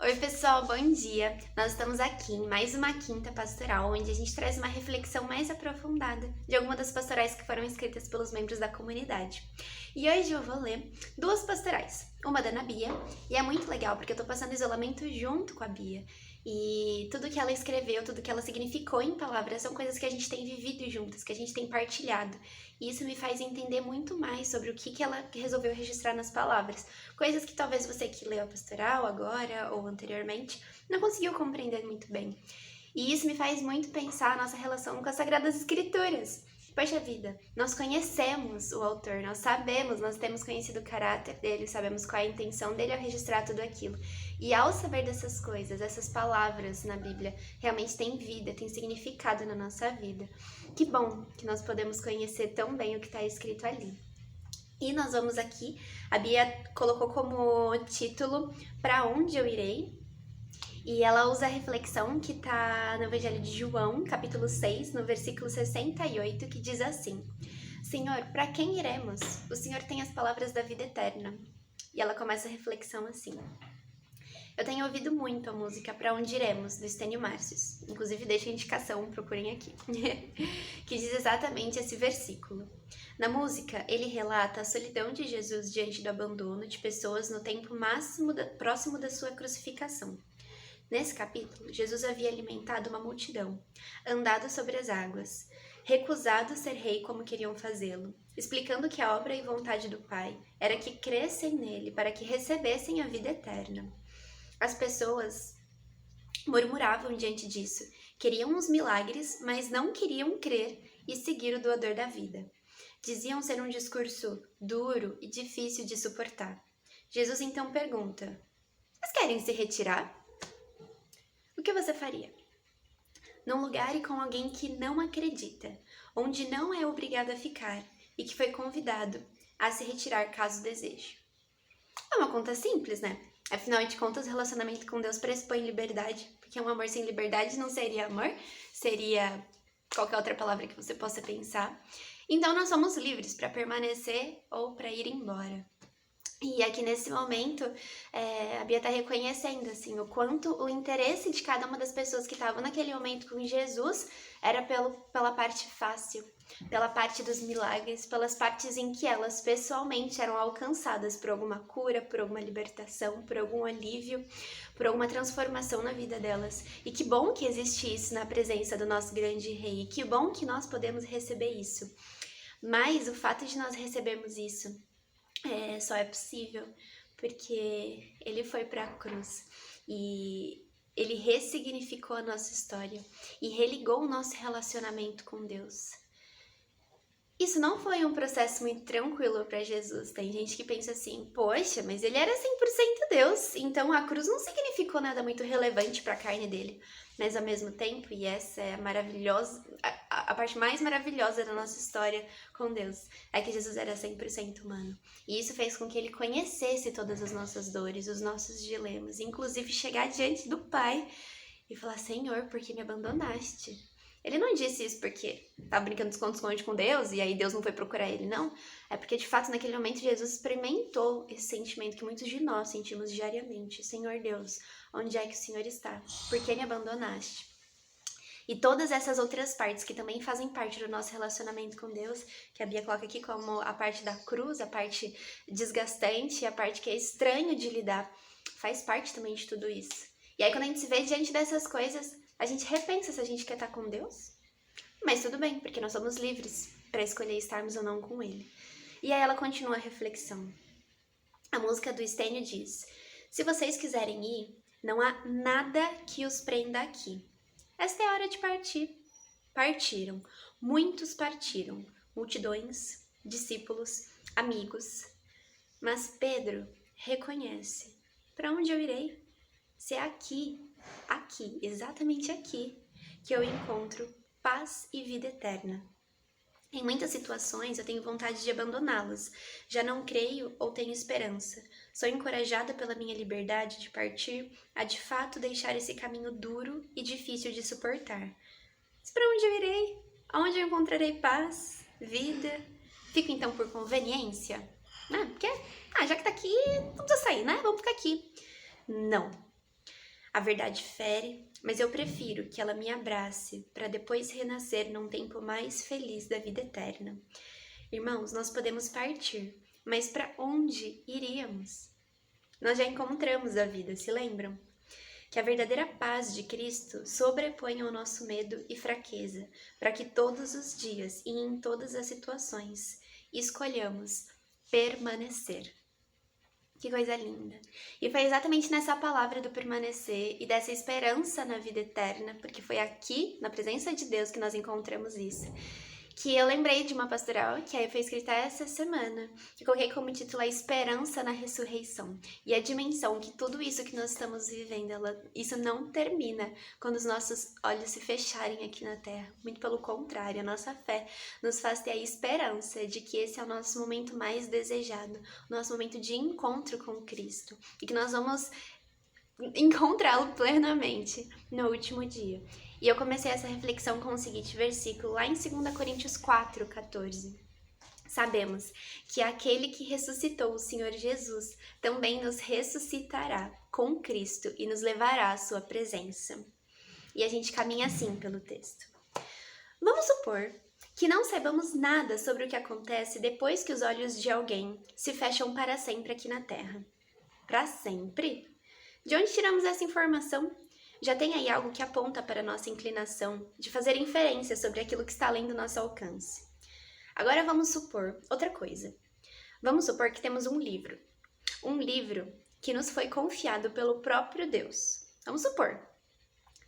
Oi, pessoal, bom dia! Nós estamos aqui em mais uma quinta pastoral, onde a gente traz uma reflexão mais aprofundada de algumas das pastorais que foram escritas pelos membros da comunidade. E hoje eu vou ler duas pastorais, uma da Ana Bia, e é muito legal porque eu tô passando isolamento junto com a Bia. E tudo que ela escreveu, tudo que ela significou em palavras são coisas que a gente tem vivido juntas, que a gente tem partilhado. E isso me faz entender muito mais sobre o que ela resolveu registrar nas palavras. Coisas que talvez você que leu a pastoral agora ou anteriormente não conseguiu compreender muito bem. E isso me faz muito pensar a nossa relação com as Sagradas Escrituras. Poxa vida, nós conhecemos o autor, nós sabemos, nós temos conhecido o caráter dele, sabemos qual é a intenção dele ao registrar tudo aquilo. E ao saber dessas coisas, essas palavras na Bíblia realmente têm vida, têm significado na nossa vida. Que bom que nós podemos conhecer tão bem o que está escrito ali. E nós vamos aqui, a Bia colocou como título Para Onde Eu Irei? E ela usa a reflexão que está no Evangelho de João, capítulo 6, no versículo 68, que diz assim: Senhor, para quem iremos? O Senhor tem as palavras da vida eterna. E ela começa a reflexão assim: eu tenho ouvido muito a música Pra Onde Iremos, do Estênio Márcios. Inclusive, deixa a indicação, procurem aqui. Que diz exatamente esse versículo. Na música, ele relata a solidão de Jesus diante do abandono de pessoas no tempo próximo da sua crucificação. Nesse capítulo, Jesus havia alimentado uma multidão, andado sobre as águas, recusado ser rei como queriam fazê-lo, explicando que a obra e vontade do Pai era que crescem nele para que recebessem a vida eterna. As pessoas murmuravam diante disso, queriam os milagres, mas não queriam crer e seguir o doador da vida. Diziam ser um discurso duro e difícil de suportar. Jesus então pergunta: vocês querem se retirar? O que você faria? Num lugar e com alguém que não acredita, onde não é obrigado a ficar e que foi convidado a se retirar caso deseje. É uma conta simples, né? Afinal de contas, o relacionamento com Deus pressupõe liberdade, porque um amor sem liberdade não seria amor, seria qualquer outra palavra que você possa pensar. Então, nós somos livres para permanecer ou para ir embora. E aqui nesse momento, a Bia está reconhecendo assim, o quanto o interesse de cada uma das pessoas que estavam naquele momento com Jesus era pela parte fácil, pela parte dos milagres, pelas partes em que elas pessoalmente eram alcançadas por alguma cura, por alguma libertação, por algum alívio, por alguma transformação na vida delas. E que bom que existe isso na presença do nosso grande rei, e que bom que nós podemos receber isso. Mas o fato de nós recebermos isso só é possível porque ele foi para a cruz e ele ressignificou a nossa história e religou o nosso relacionamento com Deus. Isso não foi um processo muito tranquilo para Jesus. Tem gente que pensa assim: poxa, mas ele era 100% Deus, então a cruz não significou nada muito relevante para a carne dele. Mas ao mesmo tempo, e essa é a parte mais maravilhosa da nossa história com Deus, é que Jesus era 100% humano. E isso fez com que ele conhecesse todas as nossas dores, os nossos dilemas, inclusive chegar diante do Pai e falar: Senhor, por que me abandonaste? Ele não disse isso porque estava brincando de esconde-esconde com Deus e aí Deus não foi procurar ele, não. É porque, de fato, naquele momento, Jesus experimentou esse sentimento que muitos de nós sentimos diariamente. Senhor Deus, onde é que o Senhor está? Por que me abandonaste? E todas essas outras partes que também fazem parte do nosso relacionamento com Deus, que a Bia coloca aqui como a parte da cruz, a parte desgastante, a parte que é estranho de lidar, faz parte também de tudo isso. E aí, quando a gente se vê diante dessas coisas, a gente repensa se a gente quer estar com Deus. Mas tudo bem, porque nós somos livres para escolher estarmos ou não com Ele. E aí ela continua a reflexão. A música do Estênio diz: se vocês quiserem ir, não há nada que os prenda aqui. Esta é a hora de partir. Partiram, muitos partiram, multidões, discípulos, amigos. Mas Pedro reconhece: para onde eu irei? Se é aqui, exatamente aqui, que eu encontro paz e vida eterna. Em muitas situações eu tenho vontade de abandoná-las. Já não creio ou tenho esperança. Sou encorajada pela minha liberdade de partir a de fato deixar esse caminho duro e difícil de suportar. Mas para onde eu irei? Aonde eu encontrarei paz, vida? Fico então por conveniência? Porque já que tá aqui, não precisa sair, né? Vamos ficar aqui. Não. A verdade fere, mas eu prefiro que ela me abrace para depois renascer num tempo mais feliz da vida eterna. Irmãos, nós podemos partir, mas para onde iríamos? Nós já encontramos a vida, se lembram? Que a verdadeira paz de Cristo sobreponha o nosso medo e fraqueza, para que todos os dias e em todas as situações escolhamos permanecer. Que coisa linda! E foi exatamente nessa palavra do permanecer e dessa esperança na vida eterna, porque foi aqui, na presença de Deus, que nós encontramos isso, que eu lembrei de uma pastoral que aí foi escrita essa semana, que eu coloquei como título A Esperança na Ressurreição. E a dimensão que tudo isso que nós estamos vivendo, isso não termina quando os nossos olhos se fecharem aqui na Terra. Muito pelo contrário, a nossa fé nos faz ter a esperança de que esse é o nosso momento mais desejado, o nosso momento de encontro com Cristo. E que nós vamos encontrá-lo plenamente no último dia. E eu comecei essa reflexão com o seguinte versículo, lá em 2 Coríntios 4:14. Sabemos que aquele que ressuscitou o Senhor Jesus também nos ressuscitará com Cristo e nos levará à sua presença. E a gente caminha assim pelo texto. Vamos supor que não saibamos nada sobre o que acontece depois que os olhos de alguém se fecham para sempre aqui na Terra. Para sempre? De onde tiramos essa informação? Já tem aí algo que aponta para a nossa inclinação de fazer inferência sobre aquilo que está além do nosso alcance. Agora vamos supor outra coisa. Vamos supor que temos um livro que nos foi confiado pelo próprio Deus. Vamos supor,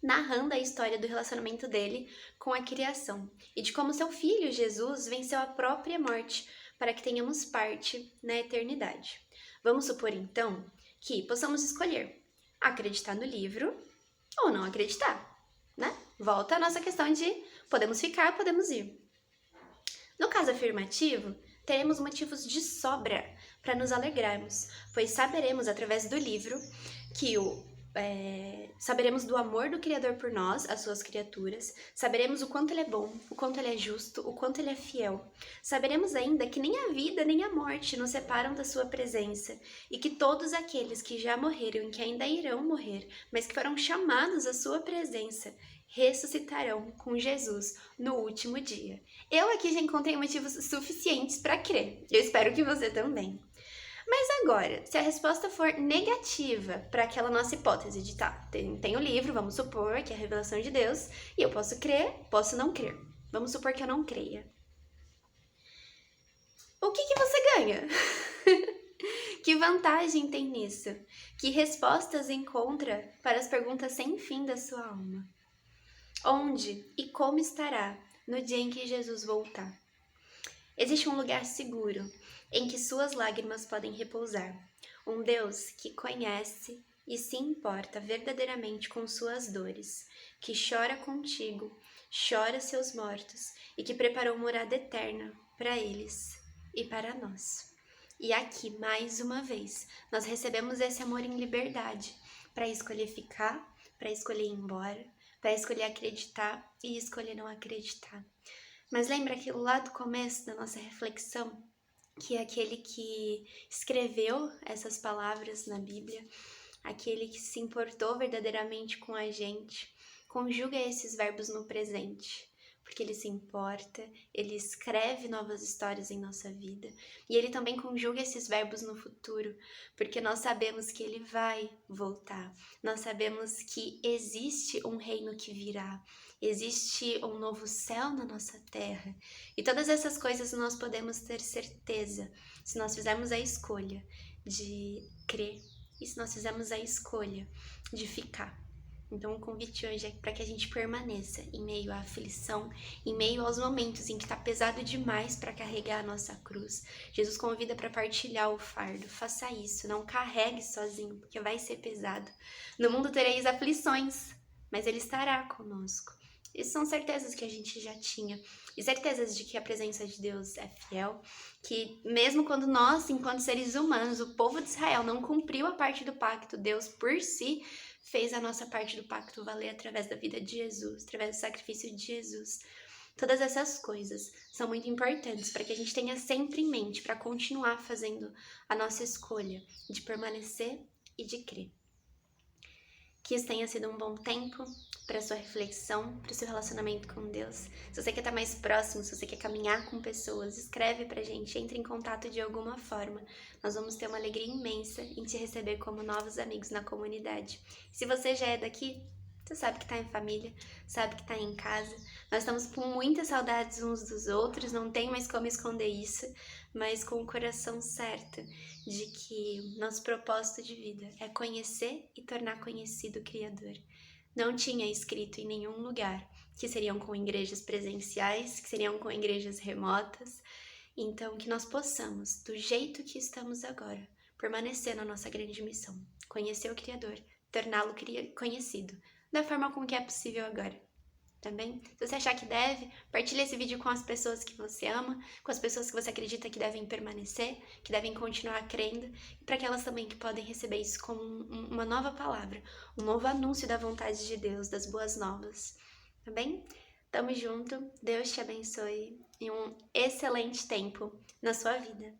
narrando a história do relacionamento dele com a criação e de como seu filho Jesus venceu a própria morte para que tenhamos parte na eternidade. Vamos supor então que possamos escolher acreditar no livro ou não acreditar, né? Volta a nossa questão de podemos ficar, podemos ir. No caso afirmativo, teremos motivos de sobra para nos alegrarmos, pois saberemos através do livro que saberemos do amor do Criador por nós, as suas criaturas, saberemos o quanto Ele é bom, o quanto Ele é justo, o quanto Ele é fiel. Saberemos ainda que nem a vida nem a morte nos separam da sua presença e que todos aqueles que já morreram e que ainda irão morrer, mas que foram chamados à sua presença, ressuscitarão com Jesus no último dia. Eu aqui já encontrei motivos suficientes para crer. Eu espero que você também. Mas agora, se a resposta for negativa para aquela nossa hipótese de tem o livro, vamos supor que é a revelação de Deus, e eu posso crer, posso não crer. Vamos supor que eu não creia. O que você ganha? Que vantagem tem nisso? Que respostas encontra para as perguntas sem fim da sua alma? Onde e como estará no dia em que Jesus voltar? Existe um lugar seguro em que suas lágrimas podem repousar. Um Deus que conhece e se importa verdadeiramente com suas dores, que chora contigo, chora seus mortos e que preparou morada eterna para eles e para nós. E aqui, mais uma vez, nós recebemos esse amor em liberdade para escolher ficar, para escolher ir embora, para escolher acreditar e escolher não acreditar. Mas lembra aquilo lá do começo da nossa reflexão? Que é aquele que escreveu essas palavras na Bíblia, aquele que se importou verdadeiramente com a gente, conjuga esses verbos no presente, porque ele se importa, ele escreve novas histórias em nossa vida, e ele também conjuga esses verbos no futuro, porque nós sabemos que ele vai voltar, nós sabemos que existe um reino que virá, existe um novo céu na nossa terra, e todas essas coisas nós podemos ter certeza se nós fizermos a escolha de crer e se nós fizermos a escolha de ficar. Então o convite hoje é para que a gente permaneça em meio à aflição, em meio aos momentos em que está pesado demais para carregar a nossa cruz. Jesus convida para partilhar o fardo, faça isso, não carregue sozinho, porque vai ser pesado. No mundo tereis aflições, mas Ele estará conosco. Isso são certezas que a gente já tinha, e certezas de que a presença de Deus é fiel, que mesmo quando nós, enquanto seres humanos, o povo de Israel não cumpriu a parte do pacto, Deus por si fez a nossa parte do pacto valer através da vida de Jesus, através do sacrifício de Jesus. Todas essas coisas são muito importantes para que a gente tenha sempre em mente, para continuar fazendo a nossa escolha de permanecer e de crer. Que isso tenha sido um bom tempo para sua reflexão, para o seu relacionamento com Deus. Se você quer estar mais próximo, se você quer caminhar com pessoas, escreve pra gente, entre em contato de alguma forma. Nós vamos ter uma alegria imensa em te receber como novos amigos na comunidade. Se você já é daqui, você sabe que tá em família, sabe que tá em casa. Nós estamos com muitas saudades uns dos outros, não tem mais como esconder isso, mas com o coração certo de que nosso propósito de vida é conhecer e tornar conhecido o Criador. Não tinha escrito em nenhum lugar que seriam com igrejas presenciais, que seriam com igrejas remotas. Então, que nós possamos, do jeito que estamos agora, permanecer na nossa grande missão, conhecer o Criador, torná-lo conhecido, da forma com que é possível agora. Tá bem? Se você achar que deve, partilhe esse vídeo com as pessoas que você ama, com as pessoas que você acredita que devem permanecer, que devem continuar crendo, e para aquelas também que podem receber isso como uma nova palavra, um novo anúncio da vontade de Deus, das boas novas. Tá bem? Tamo junto, Deus te abençoe e um excelente tempo na sua vida.